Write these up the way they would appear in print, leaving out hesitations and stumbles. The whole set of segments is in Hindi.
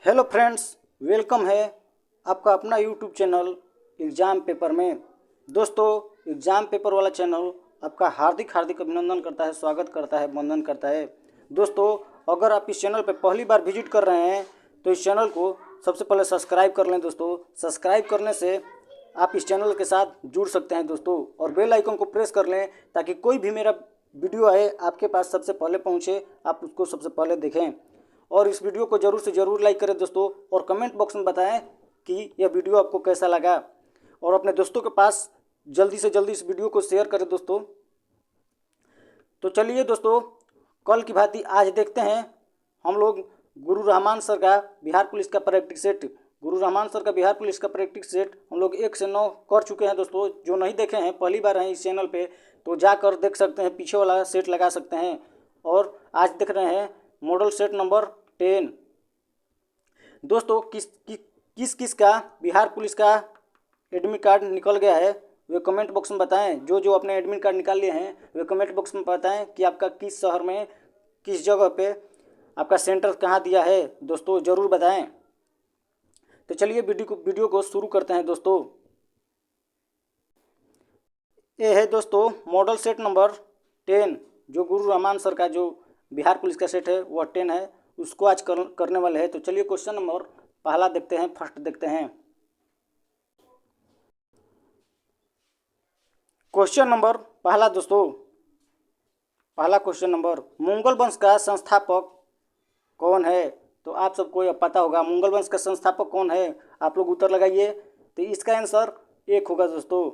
हेलो फ्रेंड्स, वेलकम है आपका अपना यूट्यूब चैनल एग्ज़ाम पेपर में। दोस्तों, एग्ज़ाम पेपर वाला चैनल आपका हार्दिक हार्दिक अभिनंदन करता है, स्वागत करता है, वंदन करता है। दोस्तों, अगर आप इस चैनल पर पहली बार विजिट कर रहे हैं तो इस चैनल को सबसे पहले सब्सक्राइब कर लें। दोस्तों, सब्सक्राइब करने से आप इस चैनल के साथ जुड़ सकते हैं दोस्तों, और बेल आइकन को प्रेस कर लें ताकि कोई भी मेरा वीडियो आए आपके पास सबसे पहले पहुँचे, आप उसको सबसे पहले देखें। और इस वीडियो को ज़रूर से ज़रूर लाइक करें दोस्तों, और कमेंट बॉक्स में बताएं कि यह वीडियो आपको कैसा लगा, और अपने दोस्तों के पास जल्दी से जल्दी इस वीडियो को शेयर करें दोस्तों। तो चलिए दोस्तों, कल की भांति आज देखते हैं हम लोग गुरु रहमान सर का बिहार पुलिस का प्रैक्टिस सेट। गुरु रहमान सर का बिहार पुलिस का प्रैक्टिस सेट हम लोग 1 से 9 कर चुके हैं दोस्तों। जो नहीं देखे हैं, पहली बार हैं इस चैनल पे, तो जाकर देख सकते हैं, पीछे वाला सेट लगा सकते हैं। और आज देख रहे हैं मॉडल सेट नंबर 10। दोस्तों, किस किस का बिहार पुलिस का एडमिट कार्ड निकल गया है वे कमेंट बॉक्स में बताएं। जो अपने एडमिट कार्ड निकाल लिए हैं वे कमेंट बॉक्स में बताएं कि आपका किस शहर में, किस जगह पे आपका सेंटर कहाँ दिया है दोस्तों, ज़रूर बताएं। तो चलिए वीडियो को शुरू करते हैं दोस्तों। ये है दोस्तों मॉडल सेट नंबर 10, जो गुरु रहमान सर का जो बिहार पुलिस का सेट है वह 10 है, उसको आज करने वाले हैं। तो चलिए क्वेश्चन नंबर पहला देखते हैं, फर्स्ट देखते हैं। क्वेश्चन नंबर पहला दोस्तों, पहला क्वेश्चन नंबर, मुगल वंश का संस्थापक कौन है? तो आप सबको यह पता होगा, मुगल वंश का संस्थापक कौन है। आप लोग उत्तर लगाइए। तो इसका आंसर 1 होगा दोस्तों,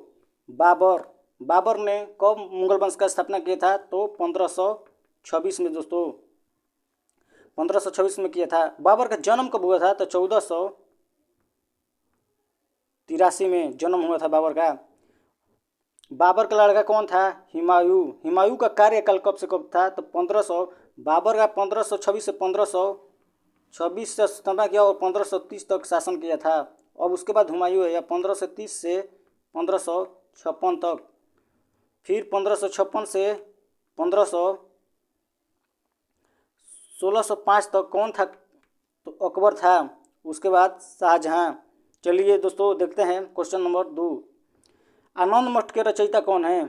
बाबर। बाबर ने कब मुगल वंश का स्थापना किया था? तो 1526 में दोस्तों, 1526 में किया था। बाबर का जन्म कब हुआ था? तो 1483 में जन्म हुआ था बाबर का। बाबर का लड़का कौन था? हुमायूं। हुमायूं का कार्यकाल कब से कब था? तो 1500, बाबर का 1526 से 1526 से स्थापना किया और 1530 तक शासन किया था। अब उसके बाद हुमायूं है, या 1530 से 1556 तक। फिर 1556 से 1605 तक कौन था? तो अकबर था। उसके बाद शाहजहां। चलिए दोस्तों देखते हैं क्वेश्चन नंबर 2, आनंद मठ के रचयिता कौन है?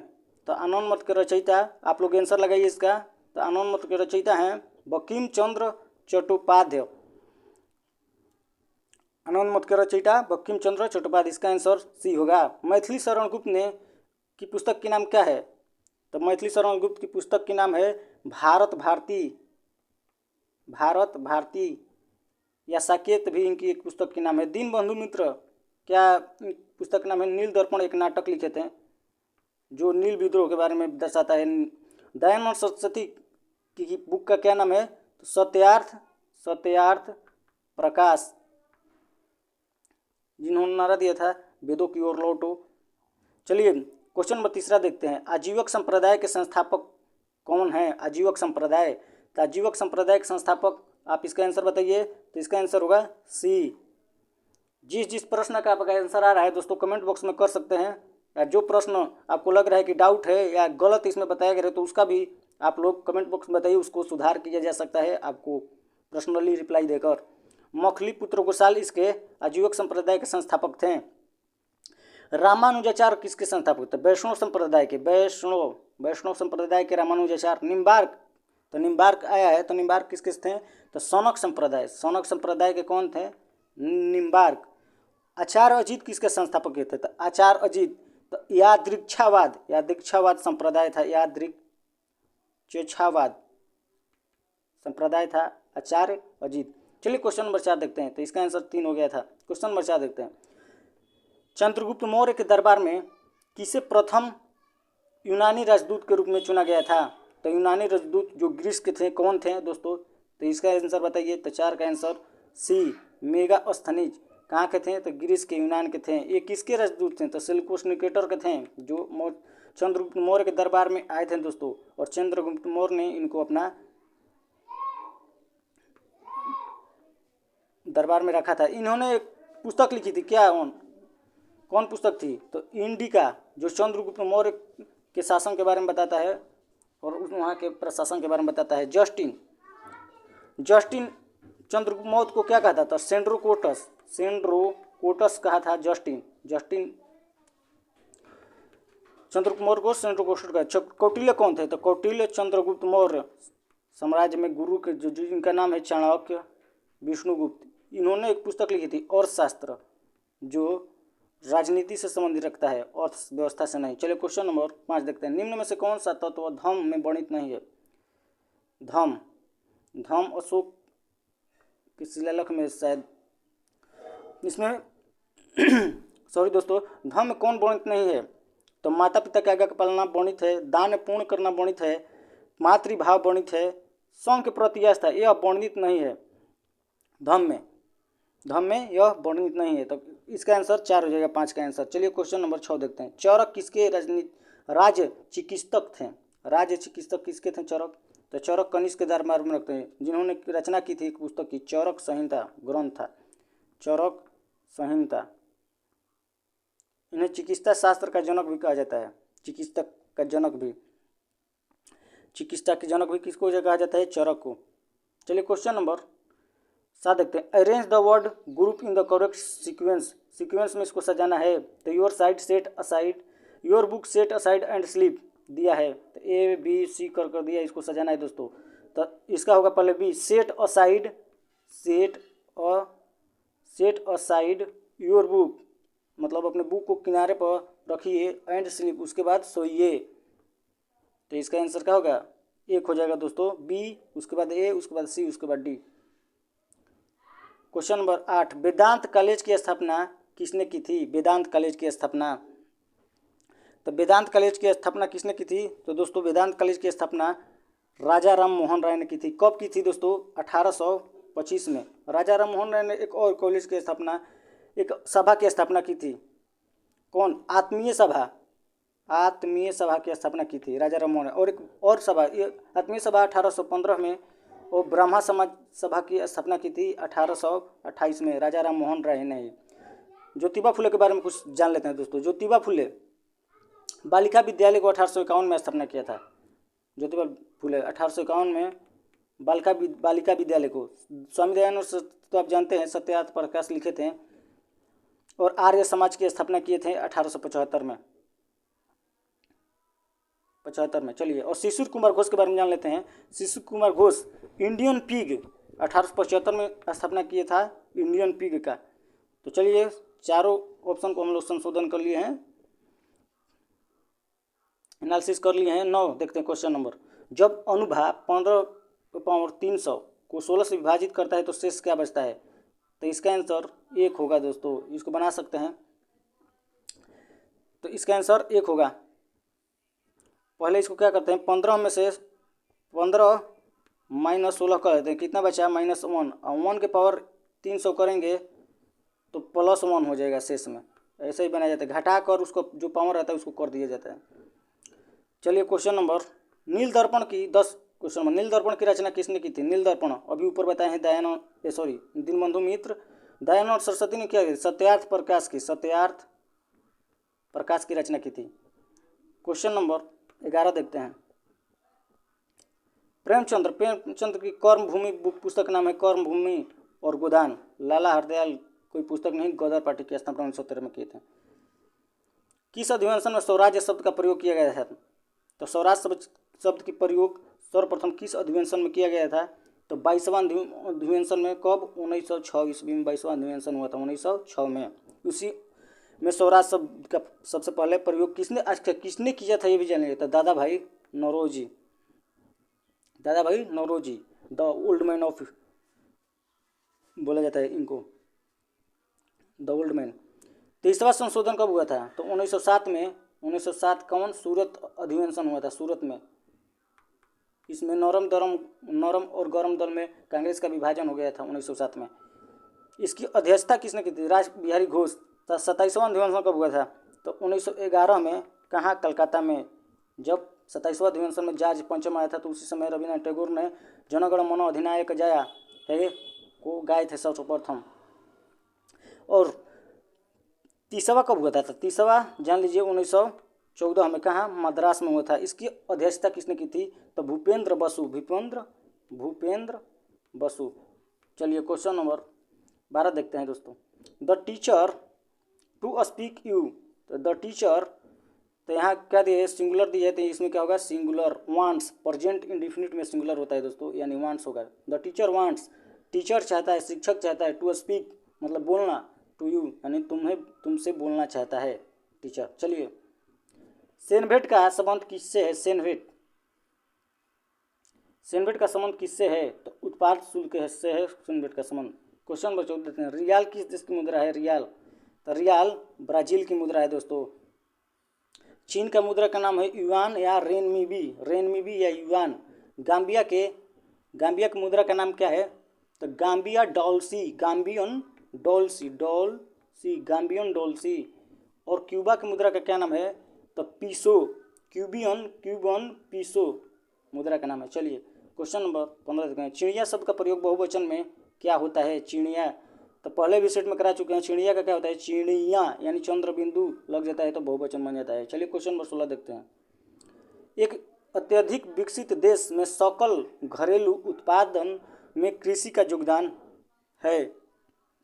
तो आनंद मठ के रचयिता, आप लोग आंसर लगाइए इसका। तो आनंद मठ के रचयिता हैं बंकिम चंद्र चट्टोपाध्याय। आनंद मठ के रचयिता बंकिम चंद्र चट्टोपाध्याय, इसका आंसर सी होगा। मैथिली शरण गुप्त ने की पुस्तक की नाम क्या है? तो मैथिली शरण गुप्त की पुस्तक की नाम है भारत भारती। भारत भारती, या साकेत भी इनकी एक पुस्तक की नाम है। दीनबंधु मित्र क्या पुस्तक का नाम है? नील दर्पण एक नाटक लिखे थे जो नील विद्रोह के बारे में दर्शाता है। दयानंद सरस्वती की बुक का क्या नाम है? तो सत्यार्थ प्रकाश, जिन्होंने नारा दिया था वेदों की ओर लौटो। चलिए क्वेश्चन नंबर तीसरा देखते हैं, आजीवक संप्रदाय के संस्थापक कौन है? आजीवक संप्रदाय, तो आजीवक संप्रदाय के संस्थापक, आप इसका आंसर बताइए। तो इसका आंसर होगा सी। जिस प्रश्न का आपका आंसर आ रहा है दोस्तों, कमेंट बॉक्स में कर सकते हैं, या जो प्रश्न आपको लग रहा है कि डाउट है या गलत इसमें बताया गया है तो उसका भी आप लोग कमेंट बॉक्स में बताइए, उसको सुधार किया जा सकता है आपको पर्सनली रिप्लाई देकर। मखली पुत्र गोसाल इसके आजीवक संप्रदाय के संस्थापक थे। रामानुजाचार्य किसके संस्थापक थे? वैष्णव संप्रदाय के, वैष्णव संप्रदाय के रामानुजाचार्य। निम्बार्क, तो निम्बार्क आया है, तो निम्बार्क किसके थे? तो सौनक संप्रदाय के कौन थे? निम्बार्क। आचार्य अजीत किसके संस्थापक थे? तो आचार्य अजीत। तो यादृच्छावाद संप्रदाय था, यादृच्छावाद संप्रदाय था आचार्य अजीत। चलिए क्वेश्चन नंबर 4 देखते हैं। तो इसका आंसर 3 हो गया था। क्वेश्चन नंबर 4 देखते हैं, चंद्रगुप्त मौर्य के दरबार में किसे प्रथम यूनानी राजदूत के रूप में चुना गया था? तो यूनानी राजदूत जो ग्रीस के थे कौन थे दोस्तों? तो इसका आंसर बताइए। तो 4 का आंसर सी, मेगास्थनीज। कहाँ के थे? तो ग्रीस के, यूनान के थे। ये किसके राजदूत थे? तो सेल्यूकस निकेटर के थे, जो चंद्रगुप्त मौर्य के दरबार में आए थे दोस्तों, और चंद्रगुप्त मौर्य ने इनको अपना दरबार में रखा था। इन्होंने एक पुस्तक लिखी थी, क्या कौन पुस्तक थी? तो इंडिका, जो चंद्रगुप्त मौर्य के शासन के बारे में बताता है और वहाँ के प्रशासन के बारे में बताता है। जस्टिन चंद्रगुप्त मौर्य को क्या कहता था? सेंड्रोकोटस, सेंड्रोकोटस कहा था जस्टिन चंद्रगुप्त मौर्य को सेंड्रोकोटस कहा। कौटिल्य कौन थे? तो कौटिल्य चंद्रगुप्त मौर्य साम्राज्य में गुरु के जो जिनका नाम है चाणक्य, विष्णुगुप्त, इन्होंने एक पुस्तक लिखी थी अर्थशास्त्र, जो राजनीति से संबंधित रखता है, अर्थव्यवस्था से नहीं। चलिए क्वेश्चन नंबर 5 देखते हैं। निम्न में से कौन सा तत्व धम्म में वर्णित नहीं है? धम्म अशोक के शिलालेख में शायद इसमें सॉरी दोस्तों, धम्म में कौन वर्णित नहीं है? तो माता पिता की आज्ञा का पालना वर्णित है, दान पूर्ण करना वर्णित है, मातृभाव वर्णित है, स्वयं के प्रति आस्था यह वर्णित नहीं है। धम्म में यह वर्णित नहीं है। तो इसका आंसर 4 हो जाएगा 5 का आंसर। चलिए क्वेश्चन नंबर 6 देखते हैं। चौरक किसके राज्य चिकित्सक थे? राज्य चिकित्सक किसके थे चौरक? तो चौरक कनिष्क के दरबार में रखते हैं, जिन्होंने रचना की थी एक पुस्तक की, चौरक संहिता ग्रंथ था, चौरक संहिता। इन्हें चिकित्सा शास्त्र का जनक भी कहा जाता है, चिकित्सा के जनक भी किसको कहा जाता है? चौरक को। चलिए क्वेश्चन नंबर 7 देखते हैं। Arrange the word group in the correct sequence में इसको सजाना है। तो your side set aside, your book set aside and sleep दिया है, तो ए बी सी कर दिया, इसको सजाना है दोस्तों। तो इसका होगा पहले B, set aside your book, मतलब अपने बुक को किनारे पर रखिए, एंड स्लीप उसके बाद सोइए। तो इसका आंसर क्या होगा? 1 हो जाएगा दोस्तों, बी, उसके बाद ए, उसके बाद सी, उसके बाद डी। क्वेश्चन नंबर 8, वेदांत कॉलेज की स्थापना किसने की थी? वेदांत कॉलेज की स्थापना, तो वेदांत कॉलेज की स्थापना किसने की थी? तो दोस्तों वेदांत कॉलेज की स्थापना राजा राम मोहन राय ने की थी। कब की थी दोस्तों? 1825 में। राजा राम मोहन राय ने एक और कॉलेज की स्थापना, एक सभा की स्थापना की थी। कौन? आत्मीय सभा की स्थापना की थी राजा राम मोहन। और एक और सभा, आत्मीय सभा 1815 में, और ब्रह्मा समाज सभा की स्थापना की थी 1828 में राजा राम मोहन राय ने। ज्योतिबा फुले के बारे में कुछ जान लेते हैं दोस्तों। ज्योतिबा फुले बालिका विद्यालय को 1851 में स्थापना किया था। ज्योतिबा फुले 1851 में बालिका विद्यालय को, स्वामी दयानंद तो आप जानते हैं सत्यार्थ प्रकाश लिखे थे, और आर्य समाज की स्थापना किए थे 1875 में। चलिए, और शिशिर कुमार घोष के बारे में जान लेते हैं। शिशिर कुमार घोष इंडियन पिग 1875 में स्थापना किए था, इंडियन पिग का। तो चलिए, चारों ऑप्शन को हम लोग संशोधन कर लिए हैं, एनालिसिस कर लिए हैं। 9 देखते हैं क्वेश्चन नंबर। जब अनुभाग 15/300 को 16 से विभाजित करता है तो शेष क्या बचता है? तो इसका आंसर 1 होगा दोस्तों, इसको बना सकते हैं। तो इसका आंसर 1 होगा। पहले इसको क्या करते हैं, 15 में से 15 - 16 कर देते हैं, कितना बचा? -1, और 1 के पावर 300 करेंगे तो +1 हो जाएगा शेष में। ऐसे ही बनाया जाता है, घटा कर उसको जो पावर रहता है उसको कर दिया जाता है। चलिए क्वेश्चन नंबर, नील दर्पण की रचना किसने की थी? नील दर्पण अभी ऊपर बताए हैं दीनबंधु मित्र, दयानंद सरस्वती ने क्या की? सत्यार्थ प्रकाश की रचना की थी। क्वेश्चन नंबर 11 देखते हैं। प्रेमचंद्र की कर्मभूमि पुस्तक नाम है कर्मभूमि और गोदान। लाला हरदयाल कोई पुस्तक नहीं, गदर पार्टी की स्थापना 1913 में किए थे। किस अधिवेशन में स्वराज्य शब्द का प्रयोग किया गया था? तो स्वराज शब्द की प्रयोग सर्वप्रथम किस अधिवेशन में किया गया था? तो 22वां अधिवेशन में। कब? 1906 ईस्वी में 22वां अधिवेशन हुआ था, 1906 में। उसी में स्वराज शब्द का सबसे पहले प्रयोग किसने किया था ये भी जानिए। तो Dadabhai Naoroji, the old man of बोला जाता है इनको, द ओल्ड मैन। 30वां संशोधन कब हुआ था? तो 1907 में। 1907 कौन? सूरत अधिवेशन हुआ था, सूरत में। इसमें नरम और गरम दल में कांग्रेस का विभाजन हो गया था 1907 में। इसकी अध्यक्षता किसने की थी? राज बिहारी घोष। 27वां अधिवेशन कब हुआ था? तो 1911 में। कहाँ? कलकत्ता में। जब 27वां अधिवेशन में जॉर्ज पंचम आया था तो उसी समय रविन्द्रनाथ टैगोर ने जन गण मन अधिनायक जया है को गाए थे सर्वप्रथम। और 30वां कब हुआ था? तो 30वां जान लीजिए 1914 में। कहाँ? मद्रास में हुआ था। इसकी अध्यक्षता किसने की थी? तो भूपेंद्र बसु। चलिए क्वेश्चन नंबर 12 देखते हैं दोस्तों। The teacher to speak you, तो द टीचर, तो यहाँ क्या दिया है, सिंगुलर दिया है, तो इसमें क्या होगा, सिंगुलर वांट्स, प्रेजेंट इंडिफिनिट में सिंगुलर होता है दोस्तों, यानी वांट्स होगा। द टीचर वांट्स, टीचर चाहता है, शिक्षक चाहता है, टू स्पीक मतलब बोलना, टू यू यानी तुमसे बोलना चाहता है टीचर। चलिए, सेनभेट का संबंध किससे है, सेनभेट का संबंध किससे है, तो उत्पाद शुल्क से है सेनभेट का संबंध। क्वेश्चन नंबर 14 देते हैं। रियाल किस देश की मुद्रा है, रियाल, तो रियाल ब्राजील की मुद्रा है दोस्तों। चीन का मुद्रा का नाम है युआन या रेनमीबी या युआन। गाम्बिया की मुद्रा का नाम क्या है, तो गाम्बिया डॉलसी, गाम्बियन डॉलसी। और क्यूबा की मुद्रा का क्या नाम है, तो पीसो, क्यूबन पीसो मुद्रा का नाम है। चलिए क्वेश्चन नंबर 15 देखते हैं। चिड़िया शब्द का प्रयोग बहुवचन में क्या होता है, चिड़िया, तो पहले भी सेट में करा चुके हैं। चिड़िया का क्या होता है, चिड़िया यानी चंद्र बिंदु लग जाता है तो बहुवचन बन जाता है। चलिए क्वेश्चन नंबर 16 देखते हैं। एक अत्यधिक विकसित देश में सकल घरेलू उत्पादन में कृषि का योगदान है,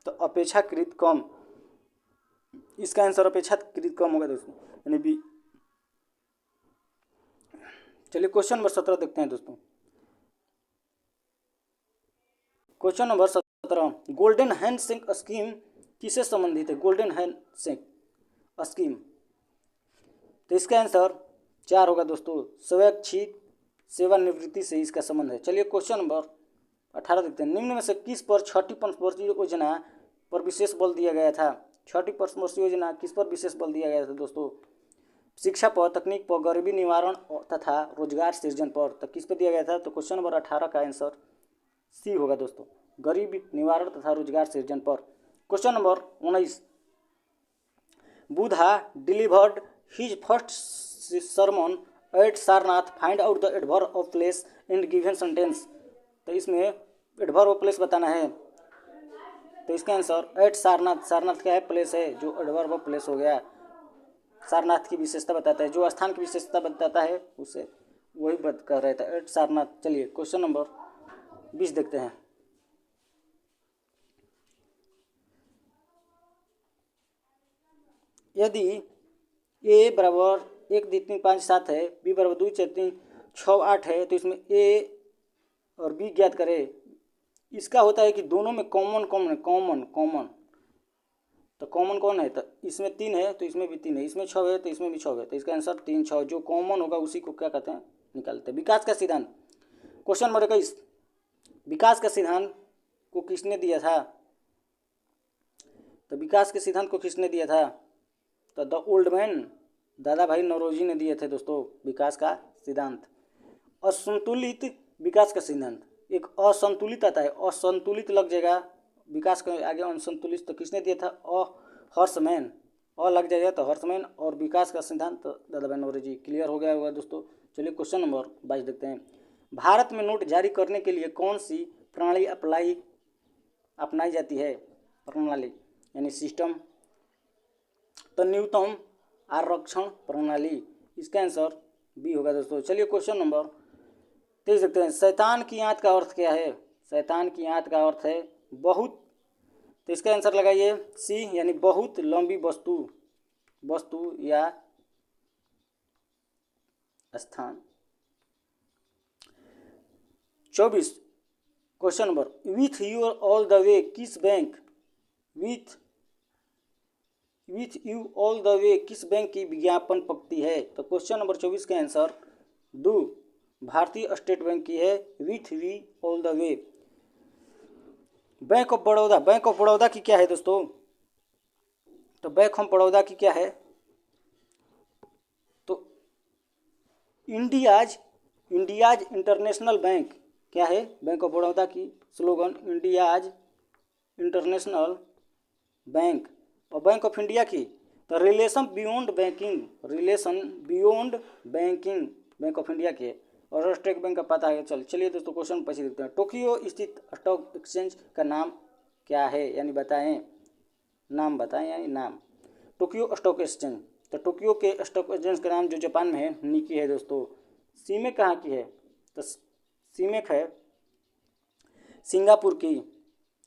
तो अपेक्षाकृत कम, इसका आंसर अपेक्षाकृत कम होगा दोस्तों, यानी बी। चलिए क्वेश्चन नंबर 17 देखते हैं दोस्तों। Question number 17, golden handshake scheme किससे संबंधित है, गोल्डन हैंडशेक स्कीम, तो इसका आंसर 4 होगा दोस्तों, स्वैच्छिक सेवानिवृत्ति से इसका संबंध है। चलिए क्वेश्चन नंबर 18 देखते हैं। निम्न में से किस पर छठी पंचवर्षीय योजना पर विशेष बल दिया गया था, छठी पंचवर्षीय योजना किस पर विशेष बल दिया गया था दोस्तों, शिक्षा पर, तकनीक पर, गरीबी निवारण तथा रोजगार सृजन पर, तो किस पर दिया गया था, तो क्वेश्चन नंबर 18 का आंसर सी होगा दोस्तों, गरीबी निवारण तथा रोजगार सृजन पर। Question number 19, Buddha delivered his first sermon at Sarnath, find out the adverb of place and given sentence, तो इसमें एडवर्ब ऑफ प्लेस बताना है, तो इसका आंसर एट सारनाथ, सारनाथ क्या है, प्लेस है, जो एडवर्ब ऑफ प्लेस हो गया, सारनाथ की विशेषता बताता है, जो स्थान की विशेषता बताता है उसे वही कर रहा था, एट सारनाथ। चलिए क्वेश्चन नंबर 20 देखते हैं। यदि ए बराबर 1 2 3 5 7 है, बी बराबर 2 4 3 6 8 है, तो इसमें ए और बी ज्ञात करें। इसका होता है कि दोनों में कॉमन तो कॉमन कौन है, तो इसमें 3 है तो इसमें भी 3 है, इसमें 6 है तो इसमें भी 6 है, तो इसका आंसर 3 6, जो कॉमन होगा उसी को क्या कहते हैं, निकालते हैं। विकास का सिद्धांत, क्वेश्चन नंबर 21, विकास का सिद्धांत को किसने दिया था, तो विकास के सिद्धांत को किसने दिया था, तो द ओल्ड मैन, दादा भाई नौरोजी ने दिए थे दोस्तों विकास का सिद्धांत। असंतुलित विकास का सिद्धांत, एक असंतुलित आता है, असंतुलित लग जाएगा विकास के आगे असंतुलित, तो किसने दिया था, हर्षमैन, लग जाएगा तो हर्षमैन, और विकास का सिद्धांत तो दादा भाई नौरोजी। क्लियर हो गया होगा दोस्तों। चलिए क्वेश्चन नंबर 22 देखते हैं। भारत में नोट जारी करने के लिए कौन सी प्रणाली अपनाई जाती है, प्रणाली यानी सिस्टम, तो न्यूनतम आरक्षण प्रणाली, इसका आंसर बी होगा दोस्तों। चलिए क्वेश्चन नंबर 23 देखते हैं। शैतान की आंत का अर्थ क्या है, शैतान की आंत का अर्थ है बहुत, तो इसका आंसर लगाइए सी, यानी बहुत लंबी वस्तु या स्थान। 24 question number, with you all the way किस bank, with you all the way किस बैंक की विज्ञापन पंक्ति है, तो क्वेश्चन नंबर 24 का आंसर दो, भारतीय स्टेट बैंक की है, with we all the way. Bank of Baroda की क्या है दोस्तों, तो बैंक ऑफ बड़ौदा की क्या है, तो इंडियाज इंटरनेशनल बैंक, क्या है बैंक ऑफ बड़ौदा की स्लोगन, इंडियाज इंटरनेशनल बैंक। और बैंक ऑफ इंडिया की तो relation beyond banking bank of India की है। और स्टेट बैंक का पता है। चलिए दोस्तों क्वेश्चन पीछे देखते हैं। टोक्यो स्थित स्टॉक एक्सचेंज का नाम क्या है, यानी बताएं, नाम बताएं यानी नाम। टोक्यो स्टॉक एक्सचेंज, तो टोक्यो के स्टॉक एक्सचेंज का नाम जो जापान में है निकी है दोस्तों। सीमेक कहाँ की है, तो सीमेक है सिंगापुर की,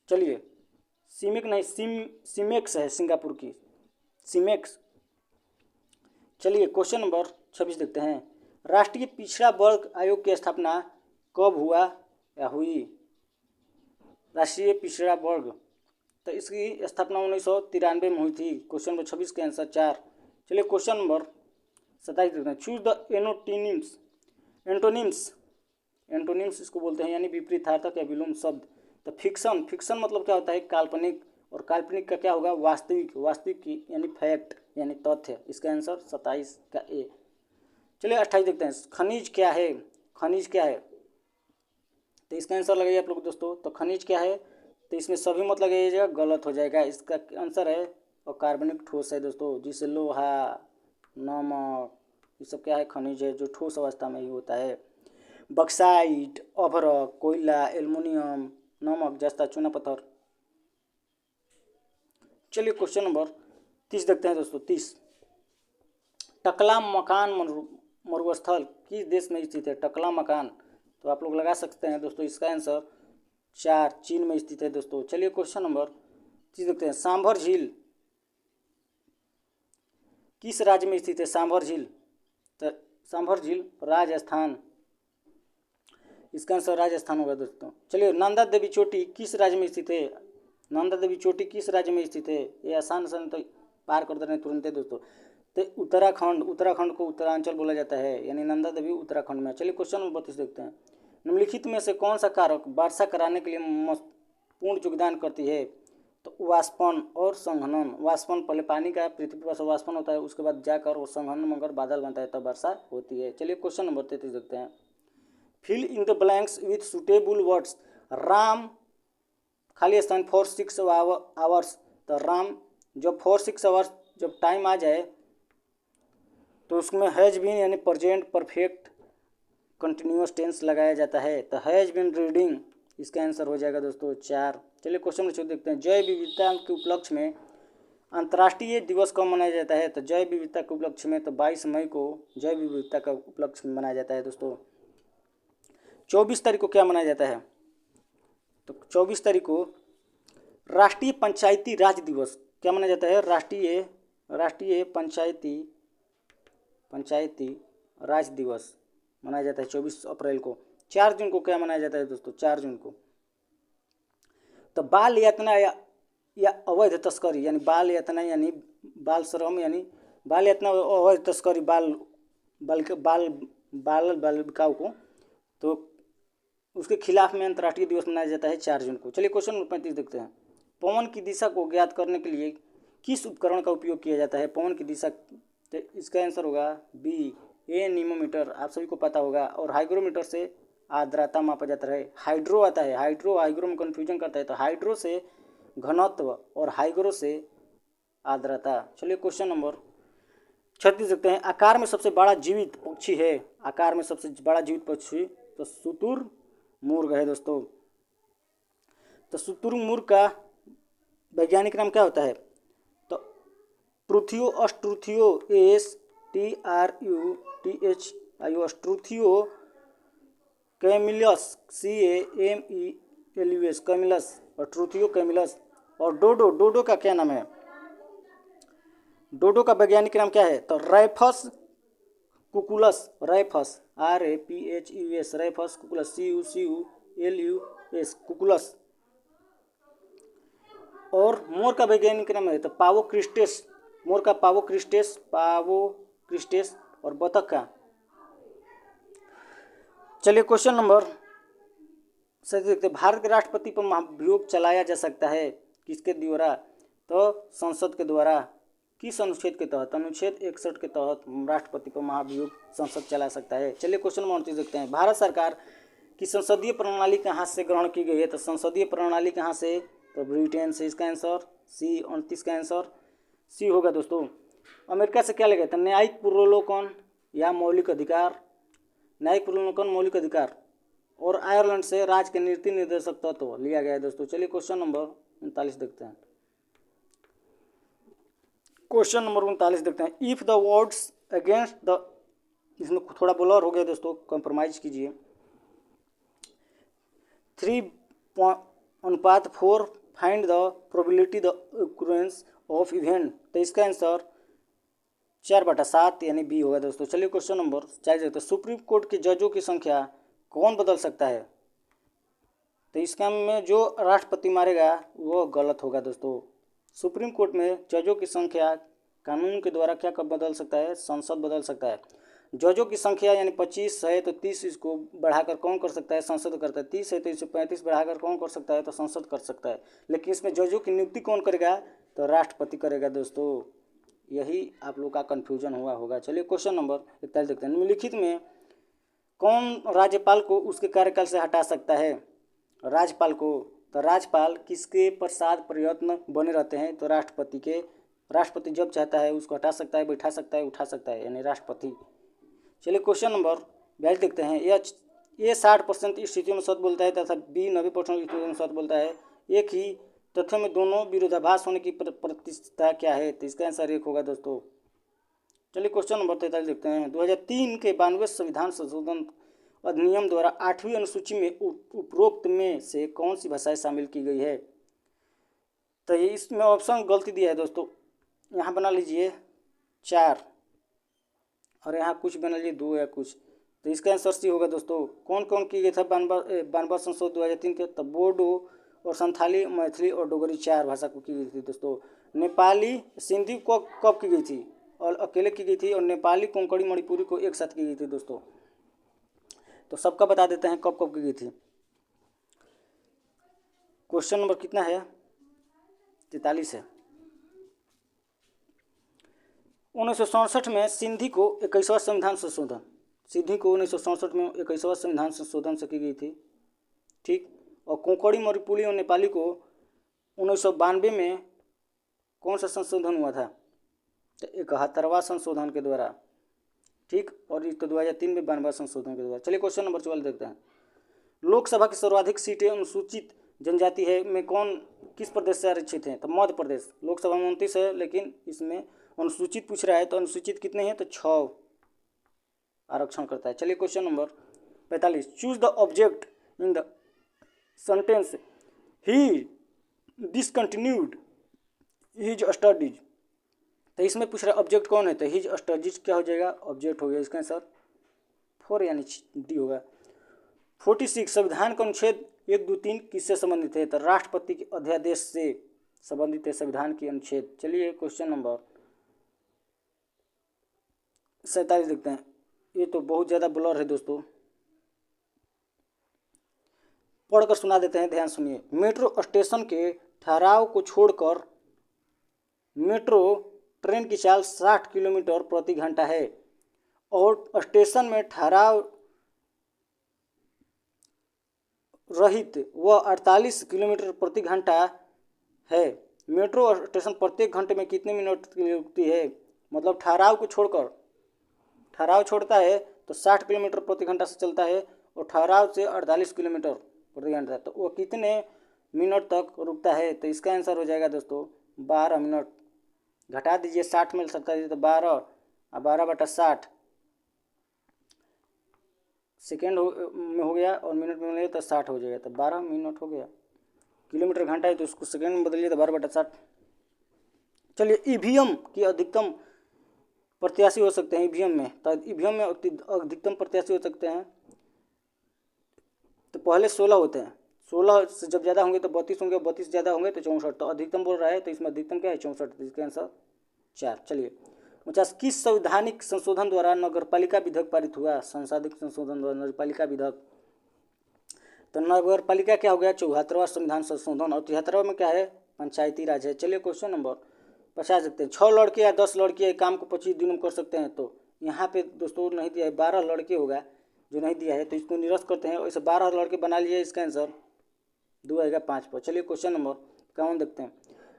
चलिए सीमिक नहीं सीमेक्स है सिंगापुर की, सीमेक्स। चलिए क्वेश्चन नंबर 26 देखते हैं। राष्ट्रीय पिछड़ा वर्ग आयोग की स्थापना कब हुआ या हुई? राष्ट्रीय पिछड़ा वर्ग, तो इसकी स्थापना 1993 में हुई थी। क्वेश्चन नंबर 26 के आंसर 4। चलिए क्वेश्चन नंबर 27 देखते हैं। चूज द एनोटिनिम्स, एंटोनिम्स इसको बोलते हैं, यानी विपरीतार्थक या विलोम शब्द। तो फिक्शन मतलब क्या होता है? काल्पनिक। और काल्पनिक का क्या होगा? वास्तविक की यानी फैक्ट यानी तथ्य। इसका आंसर 27 का ए। चलिए 28 देखते हैं। खनिज क्या है? खनिज क्या है? तो इसका आंसर लगाइए आप लोग दोस्तों। तो खनिज क्या है? तो इसमें सभी मत लगाइएगा, गलत हो जाएगा। इसका आंसर है और कार्बनिक ठोस है दोस्तों, जिसे लोहा, नमक, ये सब क्या है? खनिज है, जो ठोस अवस्था में ही होता है। बक्साइट, अभ्रक, कोयला, एल्युमिनियम, नमक, जस्ता, चूना पत्थर। चलिए क्वेश्चन नंबर 30 देखते हैं दोस्तों। 30, टकला मकान मरुस्थल किस देश में स्थित है? टकला मकान, तो आप लोग लगा सकते हैं दोस्तों। इसका आंसर 4, चीन में स्थित है दोस्तों। चलिए क्वेश्चन नंबर 30 देखते हैं। सांभर झील किस राज्य में स्थित है? सांभर झील, तो सांभर झील राजस्थान, इसका आंसर राजस्थान होगा दोस्तों। चलिए नंदा देवी चोटी किस राज्य में स्थित है? नंदा देवी चोटी किस राज्य में स्थित है? ये आसान तो पार कर दे रहे हैं तुरंत दोस्तों। तो उत्तराखंड को उत्तरांचल बोला जाता है, यानी नंदा देवी उत्तराखंड में। चलिए क्वेश्चन नंबर 32 देखते हैं। निम्नलिखित में से कौन सा कारक वर्षा कराने के लिए महत्वपूर्ण योगदान करती है? तो वाष्पन और संघनन। वाष्पन, पहले पानी का पृथ्वी पर वाष्पन होता है, उसके बाद जाकर वो संघनन मगर बादल बनता है, तब वर्षा होती है। चलिए क्वेश्चन नंबर 33 देखते हैं। Fill in the blanks with suitable words. Ram खाली स्थान फॉर 6 आवर्स। तो राम जब 4-6 आवर्स जब टाइम आ जाए तो उसमें हैज बीन यानी प्रेजेंट परफेक्ट कंटिन्यूअस टेंस लगाया जाता है। तो हैज बीन रीडिंग, इसका आंसर हो जाएगा दोस्तों 4। चलिए क्वेश्चन नंबर 14 देखते हैं। जैव विविधता के उपलक्ष्य में अंतर्राष्ट्रीय दिवस कब मनाया जाता है? तो जैव विविधता के उपलक्ष्य में तो 22 मई को जैव विविधता का उपलक्ष्य में मनाया जाता है दोस्तों। 24 तारीख को क्या मनाया जाता है? तो 24 तारीख को राष्ट्रीय पंचायती राज दिवस क्या मनाया जाता है? राष्ट्रीय पंचायती राज दिवस मनाया जाता है 24 अप्रैल को। 4 जून को क्या मनाया जाता है दोस्तों? 4 जून को तो बाल यातना या अवैध तस्करी, यानी बाल यातना यानी बाल श्रम, यानी बाल यातना अवैध तस्करी बालिकाओं को, तो उसके खिलाफ में अंतर्राष्ट्रीय दिवस मनाया जाता है 4 जून को। चलिए क्वेश्चन नंबर 35 देखते हैं। पवन की दिशा को ज्ञात करने के लिए किस उपकरण का उपयोग किया जाता है? पवन की दिशा, तो इसका आंसर होगा बी, एनीमोमीटर, आप सभी को पता होगा। और हाइग्रोमीटर से आर्द्रता मापा जाता है। हाइड्रो आता है, हाइग्रो में कन्फ्यूजन करता है, तो हाइड्रो से घनत्व और हाइग्रो से आर्द्रता। चलिए क्वेश्चन नंबर 36 देखते हैं। आकार में सबसे बड़ा जीवित पक्षी है? आकार में सबसे बड़ा जीवित पक्षी तो शुतुरमुर्ग है दोस्तों। तो शुतुरमुर्ग का वैज्ञानिक नाम क्या होता है? तो ट्रूथियो अस्ट्रूथियो, STRUTHIO अस्ट्रूथियो कैमिलस, CAMELUS कैमिलस, और ट्रूथियो कैमिलस। और डोडो का क्या नाम है? डोडो का वैज्ञानिक नाम क्या है? तो रैफस कुकुलस, रैफस RAPHUS, रैफस कुकुलस, CUCULUS कुकुलस। और मोर का वैज्ञानिक नाम है तो पावोक्रिस्टेस, मोर का पावोक्रिस्टेस और बतख का। चलिए क्वेश्चन नंबर सही देखते हैं। भारत के राष्ट्रपति पर महाभियोग चलाया जा सकता है किसके द्वारा? तो संसद के द्वारा। किस अनुच्छेद के तहत? अनुच्छेद 61 के तहत राष्ट्रपति पर महाभियोग संसद चला सकता है। चलिए क्वेश्चन नंबर 29 देखते हैं। भारत सरकार की संसदीय प्रणाली कहाँ से ग्रहण की गई है? तो संसदीय प्रणाली कहाँ से? तो ब्रिटेन से। इसका आंसर सी, 29 का आंसर सी होगा दोस्तों। अमेरिका से क्या लेगा था? न्यायिक पूर्वावलोकन या मौलिक अधिकार, न्यायिक पूर्वावलोकन मौलिक अधिकार। और आयरलैंड से राज्य के नीति निर्देशक तत्व लिया गया है दोस्तों। चलिए क्वेश्चन नंबर 39 देखते हैं। क्वेश्चन नंबर 39 देखते हैं। If the words against the, इसमें थोड़ा ब्लर हो गया दोस्तों, कंप्रोमाइज कीजिए। 3:4 find the probability the occurrence of event. तो इसका आंसर 4/7 यानी बी होगा दोस्तों। चलिए क्वेश्चन नंबर 4 देखते हैं। सुप्रीम कोर्ट के जजों की संख्या कौन बदल सकता है? तो इसका में जो राष्ट्रपति मारेगा वो गलत होगा दोस्तों। सुप्रीम कोर्ट में जजों की संख्या कानून के द्वारा क्या कब बदल सकता है? संसद बदल सकता है। जजों की संख्या यानी 25 है तो 30 इसको बढ़ाकर कौन कर सकता है? संसद करता है। 30 है तो इसे 35 बढ़ाकर कौन कर सकता है? तो संसद कर सकता है। लेकिन इसमें जजों की नियुक्ति कौन करेगा? तो राष्ट्रपति करेगा दोस्तों। यही आप लोग का कन्फ्यूजन हुआ होगा। चलिए क्वेश्चन नंबर 41 देखते हैं। निम्नलिखित में कौन राज्यपाल को उसके कार्यकाल से हटा सकता है? राज्यपाल को, तो राज्यपाल किसके पश्चात प्रयत्न बने रहते हैं? तो राष्ट्रपति के। राष्ट्रपति जब चाहता है उसको हटा सकता है, बैठा सकता है, उठा सकता है, यानी राष्ट्रपति। चलिए क्वेश्चन नंबर 42 देखते हैं। ए 60% स्थितियों में सच बोलता है तथा बी 90% स्थितियों में सच बोलता है। एक ही तथ्यों में दोनों विरोधाभास होने की प्रतिशतता क्या है? तो इसका आंसर 1 होगा दोस्तों। चलिए क्वेश्चन नंबर 43 देखते हैं। 2003 के 92वें संविधान संशोधन अधिनियम द्वारा 8वीं अनुसूची में उपरोक्त में से कौन सी भाषाएं शामिल की गई है? तो ये इसमें ऑप्शन गलती दिया है दोस्तों। यहाँ बना लीजिए 4 और यहाँ कुछ बना लीजिए 2 या कुछ। तो इसका आंसर सी होगा दोस्तों। कौन कौन की गई था 92 संशोधन 2003 के? तो बोडो और संथाली, मैथिली और डोगरी 4 भाषा को की गई थी दोस्तों। नेपाली सिंधी को कब की गई थी? और अकेले की गई थी। और नेपाली, कोंकणी, मणिपुरी को एक साथ की गई थी दोस्तों। तो सबका बता देते हैं कब कब की गई थी। क्वेश्चन नंबर कितना है? 43 है। 1967 में सिंधी को 21वां संविधान संशोधन, सिंधी को 1967 में 21वां संविधान संशोधन से की गई थी, ठीक। और कोंकणी, मणिपुरी और नेपाली को 1992 में कौन सा संशोधन हुआ था? तो 71वां संशोधन के द्वारा, ठीक। और तो 2003 में 92वां संशोधन के द्वारा। चलिए क्वेश्चन नंबर 44 देखते हैं। लोकसभा की सर्वाधिक सीटें अनुसूचित जनजाति है में कौन किस प्रदेश से आरक्षित हैं? तो मध्य प्रदेश। लोकसभा में 29 है लेकिन इसमें अनुसूचित पूछ रहा है, तो अनुसूचित कितने हैं? तो 6 आरक्षण करता है। चलिए question number 45। Choose the object in the sentence he discontinued his studies. तो इसमें पूछ रहा है ऑब्जेक्ट कौन है? तो हिज स्टडीज क्या हो जाएगा? ऑब्जेक्ट हो गया। इसका आंसर 4 यानी डी होगा। 46। संविधान का अनुच्छेद 1, 2, 3 किससे संबंधित है? तो राष्ट्रपति के अध्यादेश से संबंधित है संविधान की अनुच्छेद। चलिए क्वेश्चन नंबर 47 देखते हैं। ये तो बहुत ज़्यादा ब्लर है दोस्तों, पढ़कर सुना देते हैं, ध्यान सुनिए। मेट्रो स्टेशन के ठहराव को छोड़कर मेट्रो ट्रेन की चाल 60 किलोमीटर प्रति घंटा है और स्टेशन में ठहराव रहित वह 48 किलोमीटर प्रति घंटा है। मेट्रो स्टेशन प्रत्येक घंटे में कितने मिनट के लिए रुकती है? मतलब ठहराव को छोड़कर, ठहराव छोड़ता है तो 60 किलोमीटर प्रति घंटा से चलता है और ठहराव से 48 किलोमीटर प्रति घंटा, तो वो कितने मिनट तक रुकता है? तो इसका आंसर हो जाएगा दोस्तों 12 मिनट। घटा दीजिए 60 में 70 तो 12 और 12/60 सेकेंड में हो गया और मिनट में ले तो 60 हो जाएगा, तो 12 मिनट हो गया। किलोमीटर घंटा है तो उसको सेकेंड में बदलिए तो 12/60। चलिए ईवीएम की अधिकतम प्रत्याशी हो सकते हैं ईवीएम में, तो ईवीएम में अधिकतम प्रत्याशी हो सकते हैं तो पहले 16 होते हैं, 16 से जब ज़्यादा होंगे तो 32 होंगे, 32 ज़्यादा होंगे तो 64, तो अधिकतम बोल रहा है तो इसमें अधिकतम क्या है? 64, तो इसका आंसर 4। चलिए 50। किस संवैधानिक संशोधन द्वारा नगरपालिका विधेयक पारित हुआ? संशोधित संशोधन द्वारा नगरपालिका विधेयक। तो नगरपालिका क्या हो गया? 74वां संविधान संशोधन। और 73वां में क्या है? पंचायती राज है। चलिए क्वेश्चन नंबर 50 देखते हैं। 6 लड़के या 10 लड़के काम को 25 दिनों में कर सकते हैं, तो यहाँ पे दोस्तों नहीं दिया है, 12 लड़के होगा जो नहीं दिया है, तो इसको निरस्त करते हैं। वैसे 12 लड़के बना लिए, इसका आंसर 2 आएगा 5 पर। चलिए क्वेश्चन नंबर 51 देखते हैं।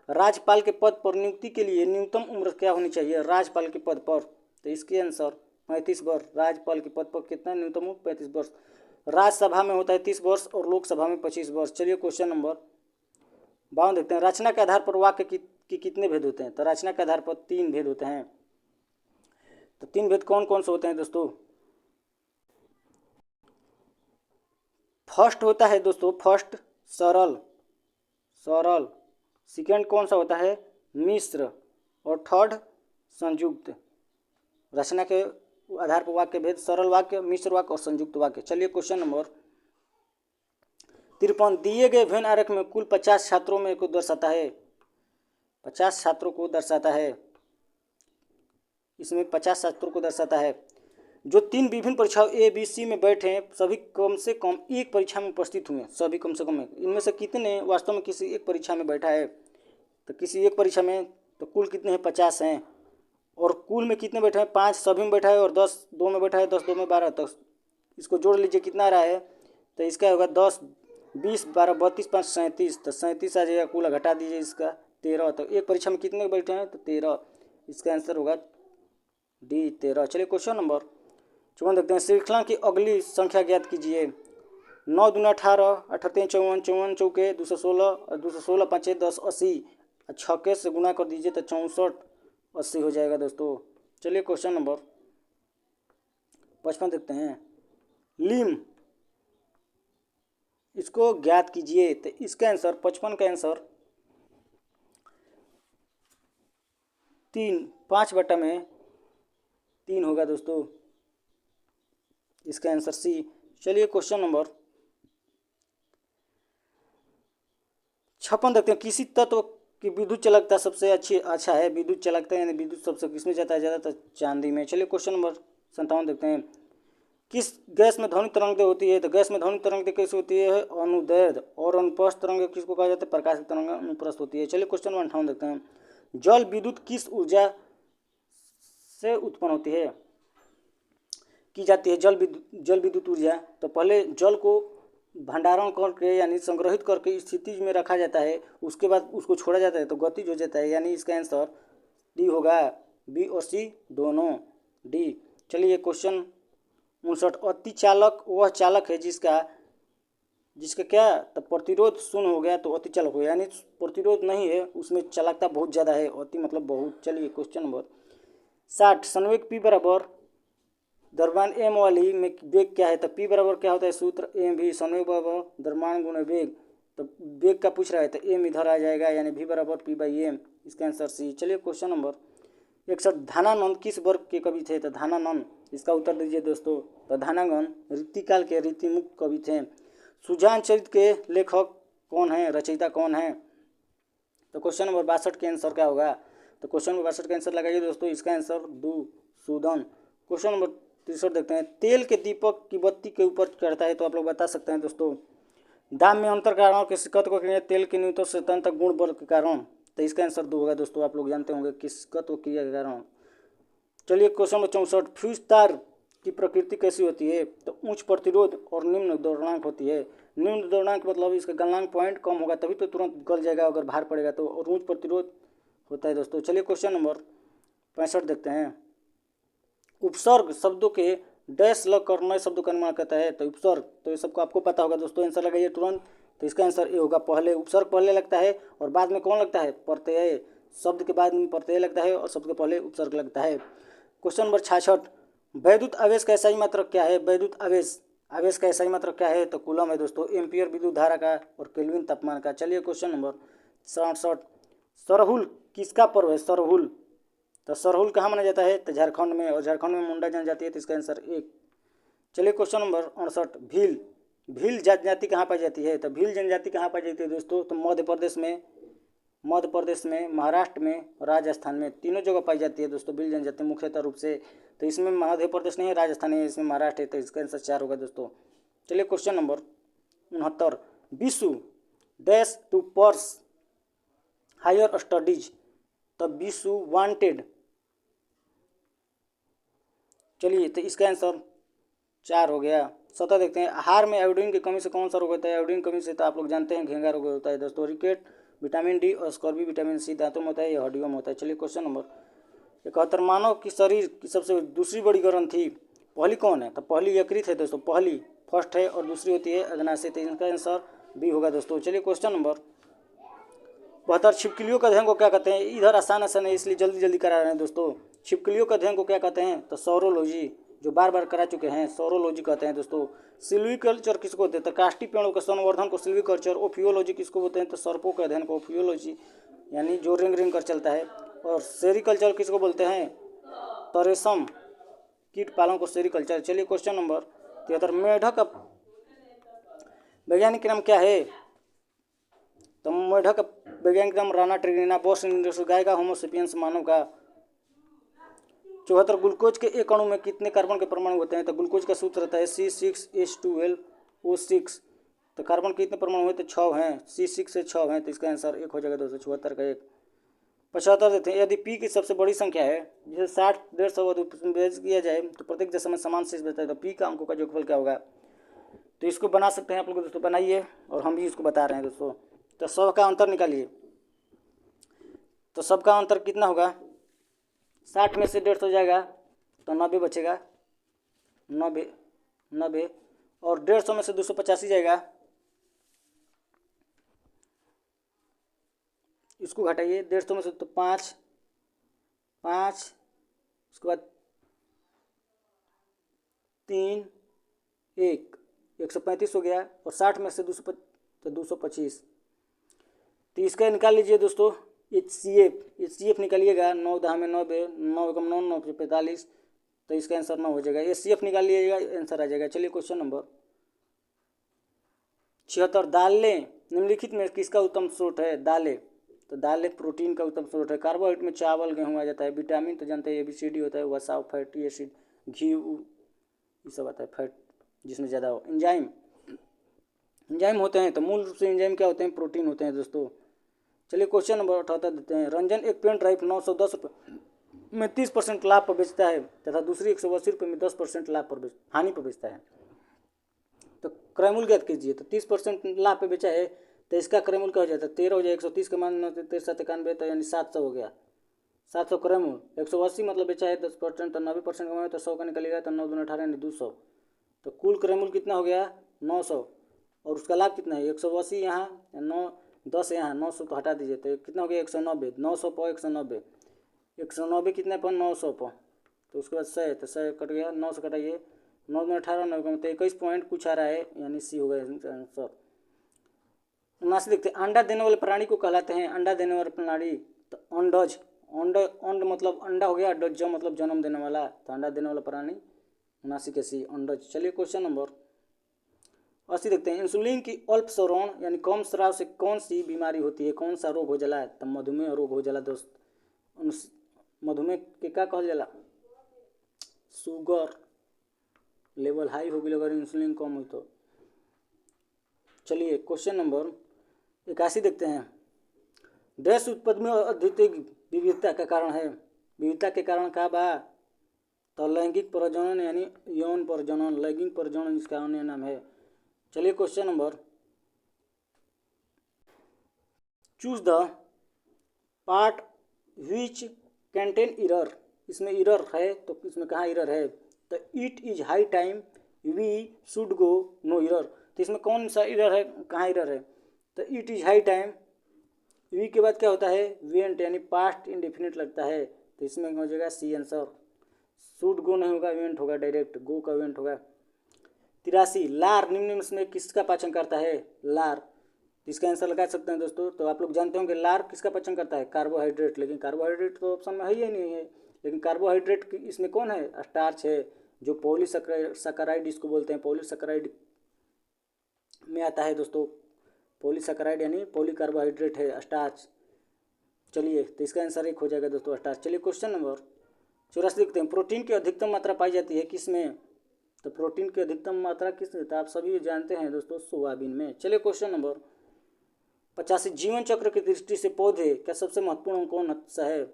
राज्यपाल के पद पर नियुक्ति के लिए न्यूनतम उम्र क्या होनी चाहिए राज्यपाल के पद पर? तो इसके आंसर 35 वर्ष। राज्यपाल के पद पर कितना न्यूनतम उम्र? 35 वर्ष। राज्यसभा में होता है 30 वर्ष और लोकसभा में 25 वर्ष। चलिए क्वेश्चन नंबर 52 देखते हैं। रचना के आधार पर वाक्य के कितने भेद होते हैं? तो रचना के आधार पर 3 भेद होते हैं। तो 3 भेद कौन कौन से होते हैं दोस्तों? फर्स्ट होता है दोस्तों, फर्स्ट सरल सरल, सेकेंड कौन सा होता है, मिश्र, और थर्ड संयुक्त। रचना के आधार पर वाक्य भेद, सरल वाक्य, मिश्र वाक्य और संयुक्त वाक्य। चलिए क्वेश्चन नंबर 53, दिए गए वेन आरेख में कुल 50 छात्रों में को दर्शाता है, 50 छात्रों को दर्शाता है, इसमें 50 छात्रों को दर्शाता है। जो 3 विभिन्न परीक्षाओं ए बी सी में बैठे हैं, सभी कम से कम एक परीक्षा में उपस्थित हुए, सभी कम से कम एक। इनमें से कितने वास्तव में किसी एक परीक्षा में बैठा है, तो किसी एक परीक्षा में तो कुल कितने हैं, 50 हैं। और कुल में कितने बैठे हैं, 5 सभी में बैठा है, और 10 दो में बैठा है, 10 दो में 12। तो इसको जोड़ लीजिए कितना आ रहा है, तो इसका होगा 10 20 12 32 5 37, तो 37 आ जाएगा। कुल घटा दीजिए इसका 13, तो एक परीक्षा में कितने बैठे हैं, तो 13। इसका आंसर होगा डी 13। चलिए क्वेश्चन नंबर 54 देखते हैं। श्रृंखला की अगली संख्या ज्ञात कीजिए। 9 दूना 18, 18 54, 54 चौके 216, और 216 5 10 80, 6 से गुना कर दीजिए तो 64 80 हो जाएगा दोस्तों। चलिए क्वेश्चन नंबर 55 देखते हैं। लिम, इसको ज्ञात कीजिए। तो इसका आंसर 55 का आंसर 3 5/3 होगा दोस्तों। इसका आंसर सी। चलिए क्वेश्चन नंबर 56 देखते हैं। किसी तत्व की विद्युत चालकता सबसे अच्छा है, विद्युत चालकता यानी विद्युत सबसे किसमें जाता है ज़्यादा, तो चांदी में। चलिए क्वेश्चन नंबर 57 देखते हैं। किस गैस में ध्वनि तरंगें होती है, तो गैस में ध्वनि तरंगें कैसे होती है, अनुदैर्ध्य, और अनुप्रस्थ तरंगें किसको कहा जाता है, प्रकाश की तरंगें अनुप्रस्थ होती है। चलिए क्वेश्चन नंबर 58 देखते हैं। जल विद्युत किस ऊर्जा से उत्पन्न होती है, की जाती है, जल विद्युत ऊर्जा। तो पहले जल को भंडारण करके यानी संग्रहित करके स्थिति में रखा जाता है, उसके बाद उसको छोड़ा जाता है तो गतिज हो जाता है, यानी इसका आंसर डी होगा। बी और सी दोनों डी। चलिए क्वेश्चन 59। अति चालक वह चालक है जिसका क्या, तो प्रतिरोध शून्य हो गया तो अति चालक हो गया, यानी प्रतिरोध नहीं है उसमें चालकता बहुत ज़्यादा है, अति मतलब बहुत। चलिए क्वेश्चन नंबर 60। संवेग पी बराबर द्रव्यमान एम वाली में वेग क्या है, तो पी बराबर क्या होता है सूत्र, एम भी, संवेग बराबर द्रव्यमान गुणा वेग। तो वेग का पूछ रहा है तो एम इधर आ जाएगा, यानी भी बराबर पी बाई एम। इसका आंसर सी। चलिए क्वेश्चन नंबर 61। धानानंद किस वर्ग के कवि थे, तो धानानंद, इसका उत्तर दीजिए दोस्तों। तो धानानंद रीतिकाल के रीतिमुक्त कवि थे। सुजान चरित्र के लेखक कौन है, रचयिता कौन है, तो क्वेश्चन नंबर 62 के आंसर क्या होगा, तो क्वेश्चन नंबर 62 का आंसर लगाइए दोस्तों। इसका आंसर सूदन। क्वेश्चन नंबर 63 देखते हैं। तेल के दीपक की बत्ती के ऊपर चढ़ता है, तो आप लोग बता सकते हैं दोस्तों। दाम में अंतर कारण किस तत्व क्रिया, तेल के न्यूनतम स्वतंत्र गुण बल के कारण। तो इसका आंसर 2 होगा दोस्तों। आप लोग जानते होंगे किस तत्व क्रिया के कारण। चलिए क्वेश्चन नंबर 64। फ्यूज तार की प्रकृति कैसी होती है, तो उच्च प्रतिरोध और निम्न दौड़ांक होती है। निम्न दौड़ांक मतलब इसका गलनांक पॉइंट कम होगा तभी तो तुरंत गल जाएगा अगर भार पड़ेगा तो, और उच्च प्रतिरोध होता है दोस्तों। चलिए क्वेश्चन नंबर 65 देखते हैं। उपसर्ग शब्दों के डैश लग कर नए शब्दों का निर्माण करता है, तो उपसर्ग, तो ये सबको आपको पता होगा दोस्तों। आंसर लगाइए तुरंत। तो इसका आंसर ए होगा। पहले उपसर्ग पहले लगता है और बाद में कौन लगता है, प्रत्यय। शब्द के बाद में प्रत्यय लगता है और शब्द के पहले उपसर्ग लगता है। Question number 66। वैद्युत आवेश का SI मात्रक क्या है, वैद्युत आवेश का SI मात्रक क्या है, तो कूलम है दोस्तों। एम्पियर विद्युत धारा का और केल्विन तापमान का। चलिए क्वेश्चन नंबर 67। सरहुल किसका पर्व है, सरहुल, तो सरहुल कहाँ मनाया जाता है, तो झारखंड में, और झारखंड में मुंडा जनजाति है, तो इसका आंसर 1। चलिए क्वेश्चन नंबर 68। भील जनजाति कहाँ पाई जाती है, तो भील जनजाति कहाँ पाई जाती है दोस्तों, तो मध्य प्रदेश में, महाराष्ट्र में, राजस्थान में, तीनों जगह पाई जाती है दोस्तों भील जनजाति मुख्यतः रूप से। तो इसमें मध्य प्रदेश नहीं है, राजस्थान है, इसमें महाराष्ट्र है, तो इसका आंसर 4 होगा दोस्तों। चलिए question number 69। Vishwa dash to pursue higher studies, तो विश्व वांटेड। चलिए तो इसका आंसर 4 हो गया। 17 देखते हैं। आहार में आयोडीन की कमी से कौन सा रोग होता है, आयोडीन कमी से तो आप लोग जानते हैं घेंगा रोग होता है दोस्तों। रिकेट, विटामिन डी और स्कॉर्बी, विटामिन सी दांतों में होता है या हड्डियों में होता है। चलिए क्वेश्चन नंबर 71। मानव की शरीर की सबसे दूसरी बड़ी ग्रंथि पहली कौन है, तो पहली यकृत है दोस्तों, पहली फर्स्ट है, और दूसरी होती है अग्नाशय। तो इनका आंसर बी होगा दोस्तों। चलिए क्वेश्चन नंबर 72। छिपकलियों का अध्ययन को क्या कहते हैं, इधर आसान है इसलिए जल्दी करा रहे हैं दोस्तों। छिपकलियों का अध्ययन को क्या कहते हैं, तो सौरोलॉजी। जो बार बार करा चुके हैं, सौरोलॉजी कहते हैं दोस्तों। सिल्वीकल्चर किसको होते हैं? तो काष्ठी पेड़ों के संवर्धन को सिल्वीकल्चर। ओफियोलॉजी किसको बोलते हैं? तो सर्पों के अध्ययन को ओफियोलॉजी, यानी जो रिंग रिंग कर चलता है। और सेरिकल्चर किसको बोलते हैं? तो रेशम कीट पालन को सेरिकल्चर। चलिए क्वेश्चन नंबर 73, मेढक का वैज्ञानिक नाम क्या है? तो मेढक का वैज्ञानिक नाम राना ट्रिगिना बॉस इंडस, गाय का होमोसेपियंस, मानव का। 74, ग्लूकोज के एक अणु में कितने कार्बन के परमाणु होते हैं? तो ग्लूकोज का सूत्र रहता है C6H12O6। तो कार्बन के कितने परमाणु हुए? तो 6 हैं, C6 से 6 हैं, तो इसका आंसर 1 हो जाएगा दोस्तों, 74 का 1। 75 देते हैं, यदि पी की सबसे बड़ी संख्या है जिसे 60, 150 विभाजित किया जाए तो प्रत्येक दशमलव समान शेष बचता है, तो पी का अंकों का योगफल क्या होगा? तो इसको बना सकते हैं आप लोग दोस्तों, बनाइए, और हम भी इसको बता रहे हैं दोस्तों। तो 100 का अंतर निकालिए, तो सबका अंतर कितना होगा? 60 में से 150 जाएगा तो 90 बचेगा, 90, और 150 में से 285 जाएगा, इसको घटाइए, 150 में से तो 5, उसके बाद 3, 1, 135 हो गया, और 60 में से 225, तो इसका निकाल लीजिए दोस्तों HCF निकालिएगा, 9 दहा में 90, 9 कम 9, 9 45, तो इसका आंसर 9 हो जाएगा। HCF निकाल लीजिएगा, आंसर आ जाएगा। चलिए क्वेश्चन नंबर 76, दालें निम्नलिखित में किसका उत्तम स्रोत है? दालें, तो दालें प्रोटीन का उत्तम स्रोत है। कार्बोहाइड्रेट में चावल, गेहूँ आ जाता है। विटामिन तो जानते हैं ABCD होता है, वसा, फैटी एसिड, घी, ये सब आता है, फैट जिसमें ज़्यादा हो। एंजाइम होते हैं, तो मूल रूप से एंजाइम क्या होते हैं? प्रोटीन होते हैं दोस्तों। चलिए क्वेश्चन नंबर 78 देते हैं, रंजन एक पेन ड्राइव 910 रुपये में 30% लाभ पर बेचता है तथा दूसरी 180 रुपये में 10% लाभ पर हानि पर बेचता है, तो क्रयमूल ज्ञात कीजिए। तो 30% लाभ पे बेचा है, तो इसका क्रयमूल क्या हो जाता है? 13 हो जाएगा, 130 का मान 9391, तो यानी 700 हो गया, 700 क्रयमूल। 180 मतलब बेचा है 10%, तो 90% कमाए, तो 100 का निकलेगा, तो 9 दूनी 18 यानी 200, तो कुल क्रयमूल कितना हो गया? 900, और उसका लाभ कितना है? 180 यहाँ, 9, 10 यहाँ, 900 तो हटा दीजिए, तो कितना हो गया? 190, 900 पर 190, 190 कितने पर? 900 पर, तो उसके बाद 100, तो 100 कट गया, 9 से कटाइए, 9 में 18, 9 का मतलब 21 पॉइंट कुछ आ रहा है, यानी सी हो गया आंसर। 79 देखते हैं, अंडा देने वाले प्राणी को कहलाते हैं? अंडा देने वाले प्राणी, तो अंडज, अंड मतलब अंडा हो गया, डज मतलब जन्म देने वाला, तो अंडा देने वाला प्राणी 79 के सी, अंडज। चलिए क्वेश्चन नंबर 80 देखते हैं, इंसुलिन की अल्प स्राव यानी कम स्राव से कौन सी बीमारी होती है? कौन सा रोग हो जाला? तो मधुमेह रोग हो जाला दोस्त। मधुमेह के क्या कहल जाला? शुगर लेवल हाई हो गई अगर इंसुलिन कम हुई तो। चलिए क्वेश्चन नंबर 81 देखते हैं, देश उत्पत्ति में अद्वितीय विविधता का कारण है? विविधता के कारण का बा? तो लैंगिक प्रजनन यानी यौन प्रजनन, लैंगिक प्रजनन इसका अन्य नाम है। चलिए question number, choose the part which contain error, इसमें एरर है, तो इसमें कहाँ एरर है? तो it is high time we should go no error, तो इसमें कौन सा एरर है, कहाँ एरर है? तो it is high time, we के बाद क्या होता है? वेंट, यानी पास्ट इंडेफिनिट लगता है, तो इसमें हो जाएगा सी आंसर। शुड गो नहीं होगा, वेंट होगा, डायरेक्ट गो का वेंट होगा। 83, लार निम्न में किसका पाचन करता है? लार, इसका आंसर लगा सकते हैं दोस्तों। तो आप लोग जानते होंगे लार किसका पाचन करता है? कार्बोहाइड्रेट, लेकिन कार्बोहाइड्रेट तो ऑप्शन में है ही नहीं है, लेकिन कार्बोहाइड्रेट इसमें कौन है? स्टार्च है, जो पॉलीसैकेराइड इसको बोलते हैं, पॉलीसैकेराइड में आता है दोस्तों। पॉलीसैकेराइड यानी पॉलीकार्बोहाइड्रेट है, स्टार्च। चलिए तो इसका आंसर 1 हो जाएगा दोस्तों, स्टार्च। चलिए क्वेश्चन नंबर 84 देखते हैं, प्रोटीन की अधिकतम मात्रा पाई जाती है किस में? तो प्रोटीन की अधिकतम मात्रा किस में? तो आप सभी जानते हैं दोस्तों, सोयाबीन में। चलिए क्वेश्चन नंबर 85, जीवन चक्र की दृष्टि से पौधे का सबसे महत्वपूर्ण कौन सा है?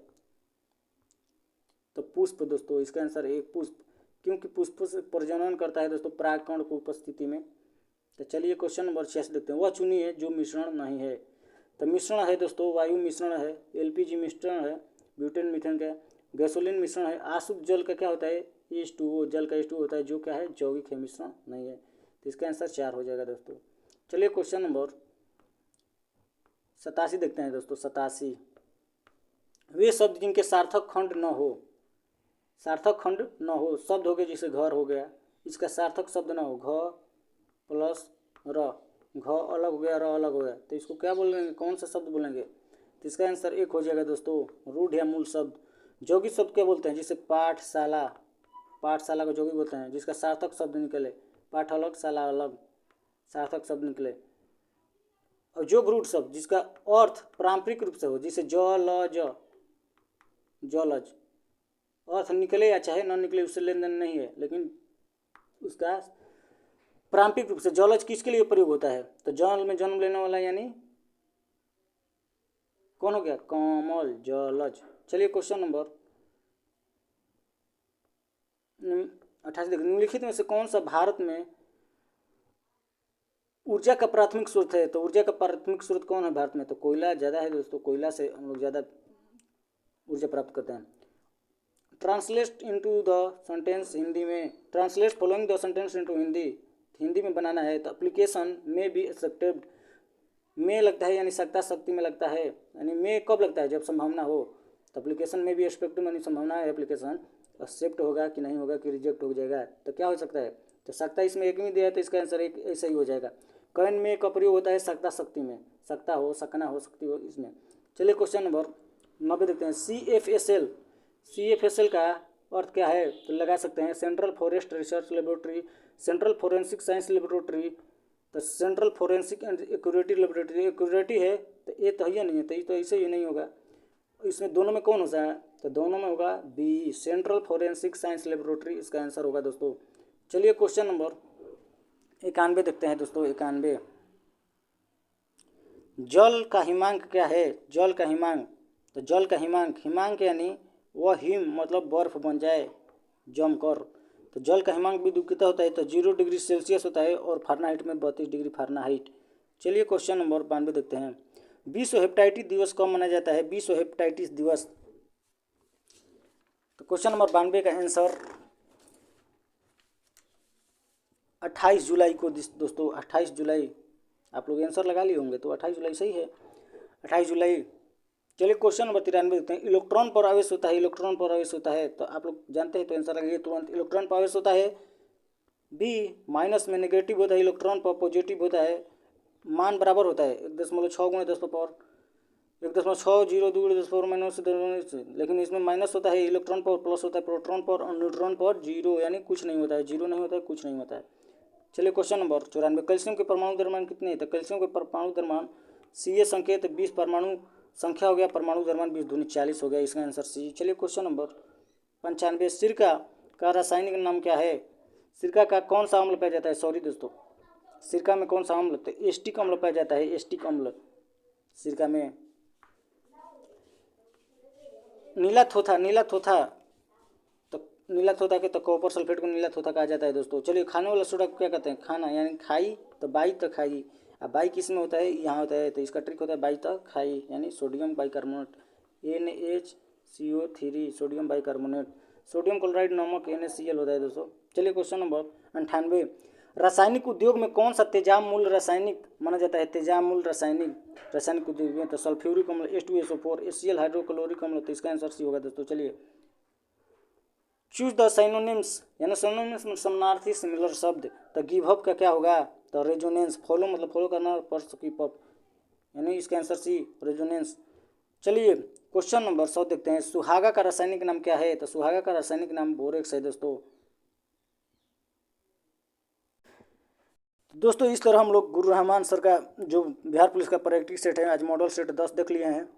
तो पुष्प दोस्तों, इसका आंसर 1 पुष्प, क्योंकि पुष्प से प्रजनन करता है दोस्तों परागकण की उपस्थिति में। तो चलिए क्वेश्चन नंबर 86 देखते हैं, वह चुनिए जो मिश्रण नहीं है। तो मिश्रण है दोस्तों, वायु मिश्रण है, LPG मिश्रण है, ब्यूटेन मीथेन का, गैसोलीन मिश्रण है, आशुद्ध जल का क्या होता है? H2O, जल का H2O होता है, जो क्या है? यौगिक है, मिश्रण नहीं है, तो इसका आंसर 4 हो जाएगा दोस्तों। चलिए क्वेश्चन नंबर 87 देखते हैं दोस्तों। 87, वे शब्द जिनके सार्थक खंड न हो, सार्थक खंड न हो, शब्द हो गया जैसे घर हो गया, इसका सार्थक शब्द ना हो, घ प्लस र, घ अलग हो गया, र अलग हो गया, तो इसको क्या बोलेंगे, कौन सा शब्द बोलेंगे? तो इसका आंसर एक हो जाएगा दोस्तों, रूढ़ या मूल शब्द। जोगी शब्द क्या बोलते हैं? जैसे पाठशाला, पाठशाला को जोगी बोलते हैं, जिसका सार्थक शब्द निकले, पाठ अलग शाला अलग, सार्थक शब्द निकले। और जोग रूढ़ शब्द जिसका अर्थ पारंपरिक रूप से हो, जैसे जलज, जलज, अर्थ निकले या चाहे न निकले उससे लेन देन नहीं है, लेकिन उसका पारंपरिक रूप से जलज किसके लिए प्रयोग होता है? तो जल में जन्म लेने वाला यानी कौन हो गया? कमल, जलज। चलिए क्वेश्चन नंबर 28 देखिए, निम्नलिखित में से कौन सा भारत में ऊर्जा का प्राथमिक स्रोत है? तो ऊर्जा का प्राथमिक स्रोत कौन है भारत में? तो कोयला ज़्यादा है दोस्तों, कोयला से हम लोग ज़्यादा ऊर्जा प्राप्त करते हैं। Translate into the sentence, Hindi में translate following the sentence into Hindi, Hindi में बनाना है। तो एप्लीकेशन में बी एक्सेप्टेड, में लगता है यानी सकता शक्ति में लगता है, यानी में कब लगता है? जब संभावना हो। तो एप्लीकेशन में भी एक्सपेक्टेड यानी संभावना है, एप्लीकेशन एक्सेप्ट होगा कि नहीं होगा कि रिजेक्ट हो जाएगा, तो क्या हो सकता है? तो सकता इसमें एक में दिया है, तो इसका आंसर एक ऐसा ही हो जाएगा। कैन में का प्रयोग होता है सकता शक्ति में, सकता हो, सकना हो, शक्ति हो, इसमें। चलिए क्वेश्चन नंबर 90 देखते हैं। CFSL, CFSL का अर्थ क्या है? तो लगा सकते हैं central forest research laboratory, central forensic science laboratory, तो सेंट्रल फॉरेंसिक एंड एक्यूरेटी लेबोरेटरी, एक्यूरेटी है तो ये तो ही नहीं है, तो ये तो ऐसे ही नहीं होगा। इसमें दोनों में कौन होता है? तो दोनों में होगा B, central forensic science laboratory, इसका आंसर होगा दोस्तों। चलिए क्वेश्चन नंबर 91 देखते हैं दोस्तों। 91, जल का हिमांक क्या है? जल का हिमांक, तो जल का हिमांक, हिमांक यानी वह हिम मतलब बर्फ बन जाए जमकर, तो जल का हिमांक भी कितना होता है? तो 0 डिग्री सेल्सियस होता है और फारेनहाइट में 32 डिग्री फारेनहाइट। चलिए क्वेश्चन नंबर 92 देखते हैं। विश्व हेपेटाइटिस दिवस कब मनाया जाता है? विश्व हेपेटाइटिस दिवस, तो क्वेश्चन नंबर 92 का आंसर 28 जुलाई को दोस्तों, 28 जुलाई। आप लोग आंसर लगा लिए होंगे, तो 28 जुलाई सही है, 28 जुलाई। चलिए क्वेश्चन नंबर 93 देखते हैं। इलेक्ट्रॉन पर आवेश होता है, इलेक्ट्रॉन पर आवेश होता है, तो आप लोग जानते हैं, तो आंसर लगाइए तुरंत। इलेक्ट्रॉन पर आवेश होता है बी, माइनस में नेगेटिव होता है, इलेक्ट्रॉन पर पॉजिटिव होता है, मान बराबर होता है 1.6 गुणे 10 पावर 1.6, 0 2 10 पावर माइनस, लेकिन इसमें माइनस होता है, इलेक्ट्रॉन पर प्लस होता है, प्रोटॉन पर और न्यूट्रॉन पर जीरो, यानी कुछ नहीं होता है, जीरो नहीं होता है, कुछ नहीं होता है। चलिए क्वेश्चन नंबर 94, कैल्शियम के परमाणु द्रव्यमान कितने हैं? तो कैल्शियम के परमाणु द्रव्यमान Ca संकेत 20 परमाणु संख्या हो गया, परमाणु द्रव्यमान 20 दूनी 40 हो गया, इसका आंसर सी। चलिए क्वेश्चन नंबर 95, सिरका का रासायनिक नाम क्या है? सिरका का कौन सा अम्ल पाया जाता है? सॉरी दोस्तों, सिरका में कौन सा अम्ल? तो एस्टिक अम्ल पाया जाता है, एस्टिक अम्ल सिरका में। नीला थोथा, नीला थोथा, तो नीला थोथा के तो कॉपर सल्फेट को नीला थोथा कहा जाता है दोस्तों। चलिए खाने वाला सोडा को क्या कहते हैं? खाना यानी खाई, तो बाई तो खाई, अब बाई किस में होता है? यहाँ होता है, तो इसका ट्रिक होता है बाई तो खाई, यानी sodium bicarbonate, NaCO3, sodium bicarbonate. Sodium chloride नमक NaCl होता है दोस्तों। चलिए क्वेश्चन नंबर 98, रासायनिक उद्योग में कौन सा तेजाब मूल रासायनिक माना जाता है? तेजाब मूल रासायनिक उद्योग में तो सल्फ्यूरिक अम्ल H2SO4, HCl हाइड्रोक्लोरिक अम्ल, तो इसका आंसर सी होगा दोस्तों। चलिए चूज द साइनोनिम्स, यानी साइनोनिम्स में समानार्थी सिमिलर शब्द, तो गिव अप का क्या होगा? तो रेजोनेंस, फॉलो मतलब फॉलो करना, पर्स कीप अप, यानी इसका आंसर सी रेजोनेंस। चलिए क्वेश्चन नंबर 100 देखते हैं। सुहागा का रासायनिक नाम क्या है? तो सुहागा का रासायनिक नाम बोरेक्स है दोस्तों। दोस्तों इस तरह हम लोग गुरु रहमान सर का जो बिहार पुलिस का प्रैक्टिस सेट है, आज मॉडल सेट 10 देख लिए हैं।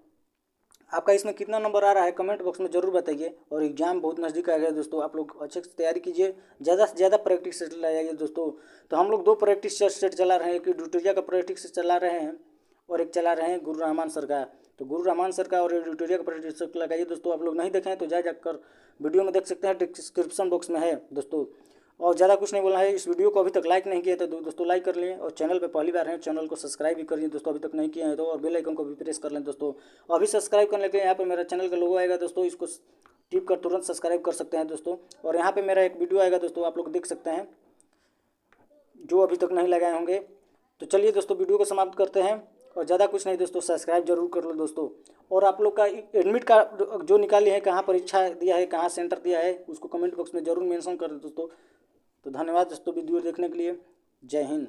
आपका इसमें कितना नंबर आ रहा है कमेंट बॉक्स में जरूर बताइए। और एग्जाम बहुत नज़दीक आ गया दोस्तों, आप लोग अच्छे से तैयारी कीजिए, ज़्यादा से ज़्यादा प्रैक्टिस सेट लगाइए दोस्तों। तो हम लोग 2 प्रैक्टिस सेट चला रहे हैं, एक ड्यूटोरिया का प्रैक्टिस सेट चला रहे हैं और एक चला रहे हैं गुरु रहमान सर का। तो गुरु रहमान सर का और ड्यूटोरिया का प्रैक्टिस सेट लगाइए दोस्तों। आप लोग नहीं देखें हैं तो जाकर वीडियो में देख सकते हैं, डिस्क्रिप्शन बॉक्स में है दोस्तों। और ज़्यादा कुछ नहीं बोलना है। इस वीडियो को अभी तक लाइक नहीं किया तो दोस्तों लाइक कर लें, और चैनल पे पहली बार हैं चैनल को सब्सक्राइब भी करिए दोस्तों, अभी तक नहीं किए हैं तो, और बेल आइकन को भी प्रेस कर लें दोस्तों। अभी सब्सक्राइब करने के लिए यहाँ पे मेरा चैनल का लोगो आएगा दोस्तों, इसको टिप कर तुरंत सब्सक्राइब कर सकते हैं दोस्तों। और यहाँ पर मेरा एक वीडियो आएगा दोस्तों, आप लोग देख सकते हैं जो अभी तक नहीं लगाए होंगे। तो चलिए दोस्तों वीडियो को समाप्त करते हैं और ज़्यादा कुछ नहीं दोस्तों, सब्सक्राइब जरूर कर लो दोस्तों। और आप लोग का एडमिट कार्ड जो निकाली है, कहाँ परीक्षा दिया है, कहाँ सेंटर दिया है, उसको कमेंट बॉक्स में ज़रूर मेंशन कर दो दोस्तों। तो धन्यवाद दोस्तों वीडियो देखने के लिए। जय हिंद।